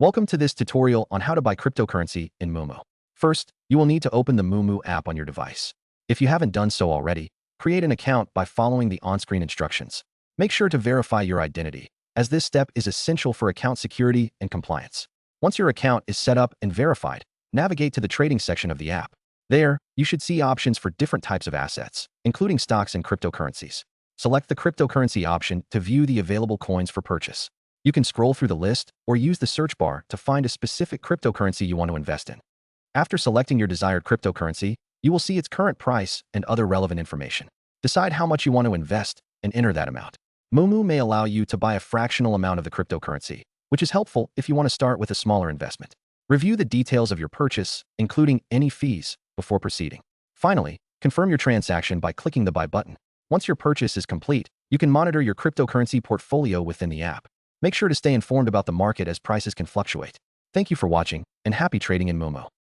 Welcome to this tutorial on how to buy cryptocurrency in Moomoo. First, you will need to open the Moomoo app on your device. If you haven't done so already, create an account by following the on-screen instructions. Make sure to verify your identity, as this step is essential for account security and compliance. Once your account is set up and verified, navigate to the trading section of the app. There, you should see options for different types of assets, including stocks and cryptocurrencies. Select the cryptocurrency option to view the available coins for purchase. You can scroll through the list or use the search bar to find a specific cryptocurrency you want to invest in. After selecting your desired cryptocurrency, you will see its current price and other relevant information. Decide how much you want to invest and enter that amount. Moomoo may allow you to buy a fractional amount of the cryptocurrency, which is helpful if you want to start with a smaller investment. Review the details of your purchase, including any fees, before proceeding. Finally, confirm your transaction by clicking the Buy button. Once your purchase is complete, you can monitor your cryptocurrency portfolio within the app. Make sure to stay informed about the market as prices can fluctuate. Thank you for watching, and happy trading in Moomoo.